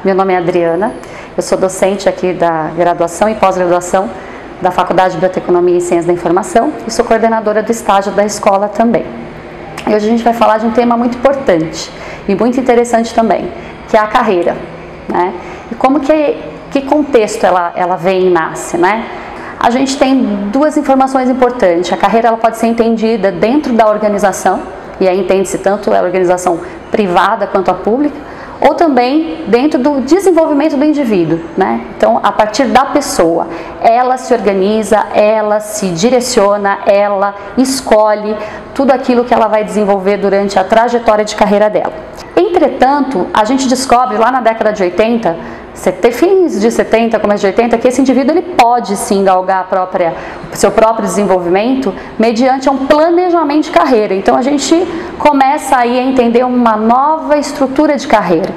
Meu nome é Adriana, eu sou docente aqui da graduação e pós-graduação da Faculdade de Bioteconomia e Ciências da Informação e sou coordenadora do estágio da escola também. E hoje a gente vai falar de um tema muito importante e muito interessante também, que é a carreira, né? E como que contexto ela vem e nasce, né? A gente tem duas informações importantes. A carreira ela pode ser entendida dentro da organização, e aí entende-se tanto a organização privada quanto a pública, ou também dentro do desenvolvimento do indivíduo, né? Então, a partir da pessoa, ela se organiza, ela se direciona, ela escolhe tudo aquilo que ela vai desenvolver durante a trajetória de carreira dela. Entretanto, a gente descobre lá na década de 80, fins de 70, começo de 80, que esse indivíduo ele pode sim galgar seu próprio desenvolvimento mediante um planejamento de carreira. Então a gente começa aí a entender uma nova estrutura de carreira.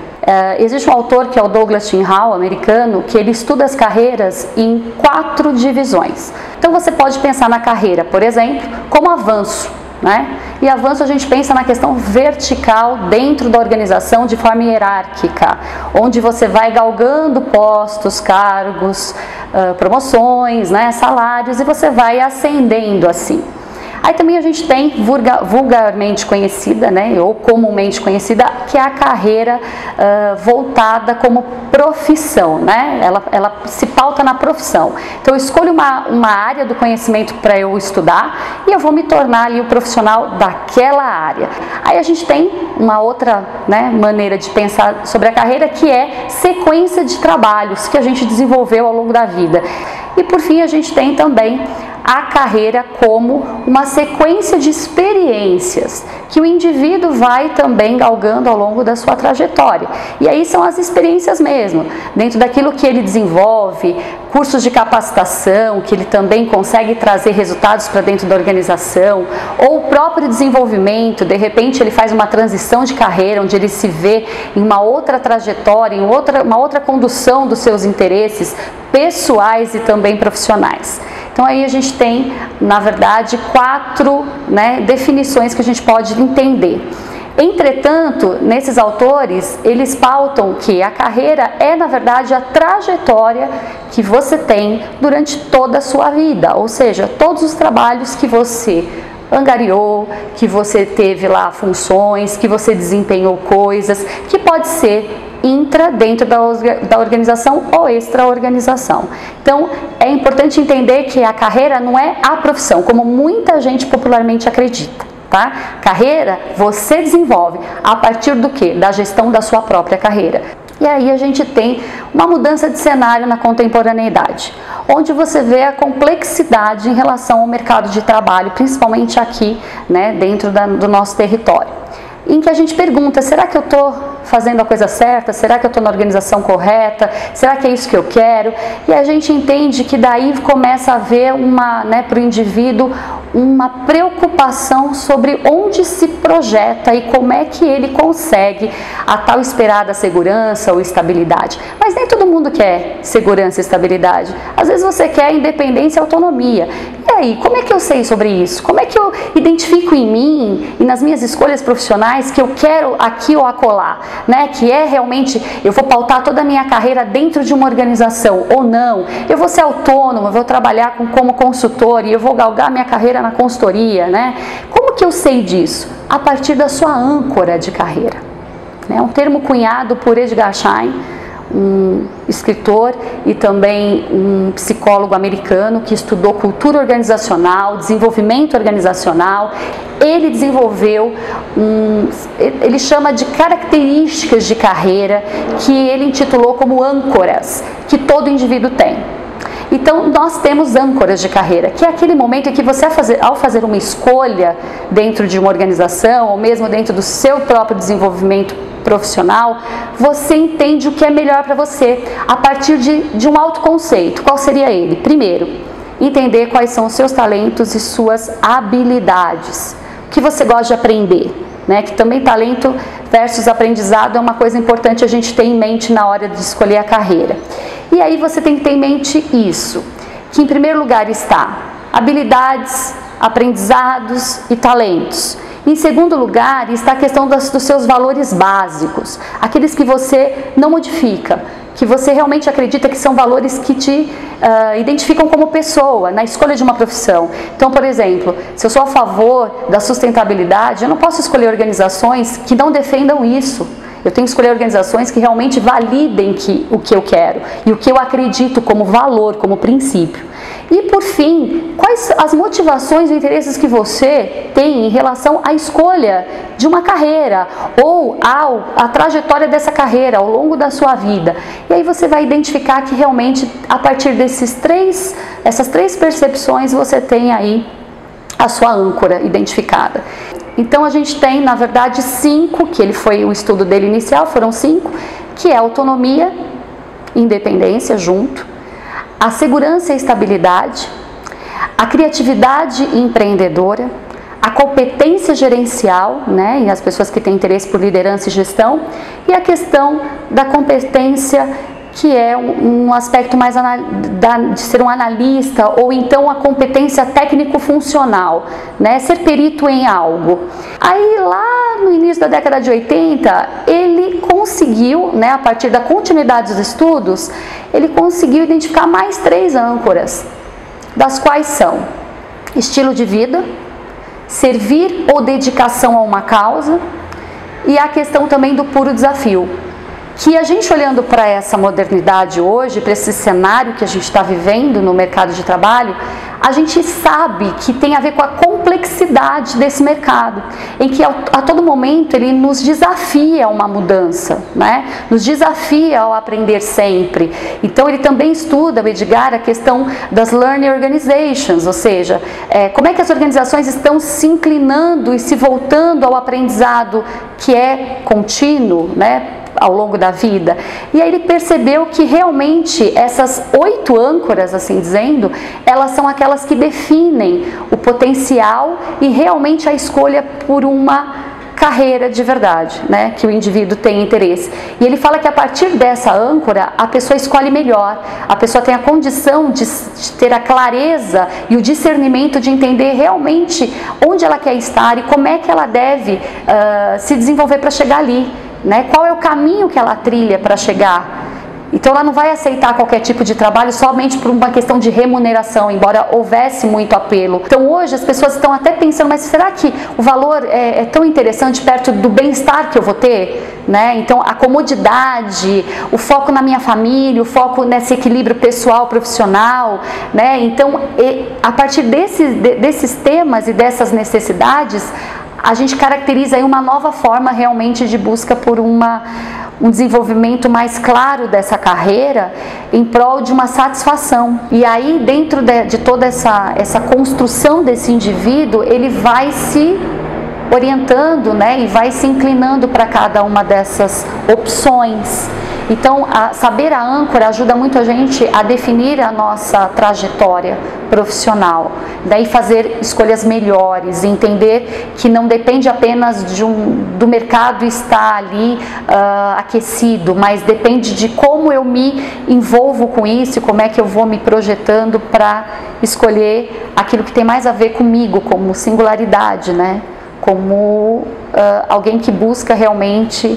Existe um autor que é o Douglas Tim Hall, americano, que ele estuda as carreiras em 4 divisões. Então você pode pensar na carreira, por exemplo, como avanço, né? E avanço a gente pensa na questão vertical dentro da organização de forma hierárquica, onde você vai galgando postos, cargos, promoções, né, salários, e você vai ascendendo assim. Aí também a gente tem vulgarmente conhecida, né, ou comumente conhecida, que é a carreira voltada como profissão, né? Ela se pauta na profissão. Então eu escolho uma área do conhecimento para eu estudar e eu vou me tornar ali o profissional daquela área. Aí a gente tem uma outra, né, maneira de pensar sobre a carreira, que é sequência de trabalhos que a gente desenvolveu ao longo da vida. E por fim a gente tem também a carreira como uma sequência de experiências que o indivíduo vai também galgando ao longo da sua trajetória. E aí são as experiências mesmo, dentro daquilo que ele desenvolve, cursos de capacitação, que ele também consegue trazer resultados para dentro da organização, ou o próprio desenvolvimento, de repente ele faz uma transição de carreira, onde ele se vê em uma outra trajetória, uma outra condução dos seus interesses pessoais e também profissionais. Então aí a gente tem, na verdade, 4, né, definições que a gente pode entender. Entretanto, nesses autores, eles pautam que a carreira é, na verdade, a trajetória que você tem durante toda a sua vida, ou seja, todos os trabalhos que você angariou, que você teve lá funções, que você desempenhou coisas, que pode ser dentro da organização ou extra-organização. Então, é importante entender que a carreira não é a profissão, como muita gente popularmente acredita, tá? Carreira você desenvolve a partir do quê? Da gestão da sua própria carreira. E aí a gente tem uma mudança de cenário na contemporaneidade, onde você vê a complexidade em relação ao mercado de trabalho, principalmente aqui, né, dentro do nosso território, em que a gente pergunta, será que eu estou fazendo a coisa certa? Será que eu estou na organização correta? Será que é isso que eu quero? E a gente entende que daí começa a haver para o indivíduo uma preocupação sobre onde se projeta e como é que ele consegue a tal esperada segurança ou estabilidade. Mas nem todo mundo quer segurança e estabilidade. Às vezes você quer independência e autonomia. E aí, como é que eu sei sobre isso? Como é que eu identifico em mim e nas minhas escolhas profissionais que eu quero aqui ou acolá, né? Que é realmente, eu vou pautar toda a minha carreira dentro de uma organização ou não? Eu vou ser autônomo, eu vou trabalhar como consultor e eu vou galgar minha carreira na consultoria, né? Como que eu sei disso? A partir da sua âncora de carreira, né? Um termo cunhado por Edgar Schein, um escritor e também um psicólogo americano que estudou cultura organizacional, desenvolvimento organizacional. Ele desenvolveu ele chama de características de carreira, que ele intitulou como âncoras, que todo indivíduo tem. Então, nós temos âncoras de carreira, que é aquele momento em que você, ao fazer uma escolha dentro de uma organização, ou mesmo dentro do seu próprio desenvolvimento profissional, você entende o que é melhor para você, a partir de um autoconceito. Qual seria ele? Primeiro, entender quais são os seus talentos e suas habilidades. O que você gosta de aprender, né? Que também talento versus aprendizado é uma coisa importante a gente ter em mente na hora de escolher a carreira. E aí você tem que ter em mente isso, que em primeiro lugar está habilidades, aprendizados e talentos. Em segundo lugar, está a questão dos seus valores básicos, aqueles que você não modifica, que você realmente acredita que são valores que te identificam como pessoa, na escolha de uma profissão. Então, por exemplo, se eu sou a favor da sustentabilidade, eu não posso escolher organizações que não defendam isso. Eu tenho que escolher organizações que realmente validem o que eu quero e o que eu acredito como valor, como princípio. E por fim, quais as motivações e interesses que você tem em relação à escolha de uma carreira ou à trajetória dessa carreira ao longo da sua vida? E aí você vai identificar que realmente a partir essas três percepções você tem aí a sua âncora identificada. Então a gente tem, na verdade, 5, que o estudo dele inicial foram 5, que é autonomia, independência junto, a segurança e estabilidade, a criatividade empreendedora, a competência gerencial, né, e as pessoas que têm interesse por liderança e gestão, e a questão da competência, que é um aspecto mais de ser um analista, ou então a competência técnico-funcional, né, ser perito em algo. Aí lá no início da década de 80, ele conseguiu, né, a partir da continuidade dos estudos, ele conseguiu identificar mais 3 âncoras, das quais são estilo de vida, servir ou dedicação a uma causa, e a questão também do puro desafio. Que a gente olhando para essa modernidade hoje, para esse cenário que a gente está vivendo no mercado de trabalho, a gente sabe que tem a ver com a complexidade desse mercado, em que a todo momento ele nos desafia a uma mudança, né? Nos desafia ao aprender sempre. Então ele também estuda, o Edgar, a questão das Learning Organizations, ou seja, como é que as organizações estão se inclinando e se voltando ao aprendizado que é contínuo, né, ao longo da vida. E aí ele percebeu que realmente essas 8 âncoras, assim dizendo, elas são aquelas que definem o potencial e realmente a escolha por uma carreira de verdade, né, que o indivíduo tem interesse. E ele fala que a partir dessa âncora, a pessoa escolhe melhor, a pessoa tem a condição de ter a clareza e o discernimento de entender realmente onde ela quer estar e como é que ela deve se desenvolver para chegar ali. Né? Qual é o caminho que ela trilha para chegar? Então ela não vai aceitar qualquer tipo de trabalho somente por uma questão de remuneração, embora houvesse muito apelo. Então hoje as pessoas estão até pensando, mas será que o valor é tão interessante perto do bem-estar que eu vou ter? Né? Então a comodidade, o foco na minha família, o foco nesse equilíbrio pessoal, profissional, né? Então a partir desses temas e dessas necessidades, a gente caracteriza aí uma nova forma realmente de busca por um desenvolvimento mais claro dessa carreira em prol de uma satisfação. E aí, dentro de toda essa construção desse indivíduo, ele vai se orientando, né, e vai se inclinando para cada uma dessas opções. Então, saber a âncora ajuda muito a gente a definir a nossa trajetória profissional, daí fazer escolhas melhores, entender que não depende apenas do mercado estar ali aquecido, mas depende de como eu me envolvo com isso e como é que eu vou me projetando para escolher aquilo que tem mais a ver comigo, como singularidade, né? Como alguém que busca realmente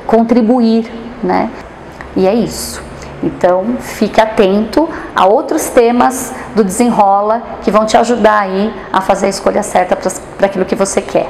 contribuir, né? E é isso. Então, fique atento a outros temas do Desenrola que vão te ajudar aí a fazer a escolha certa para aquilo que você quer.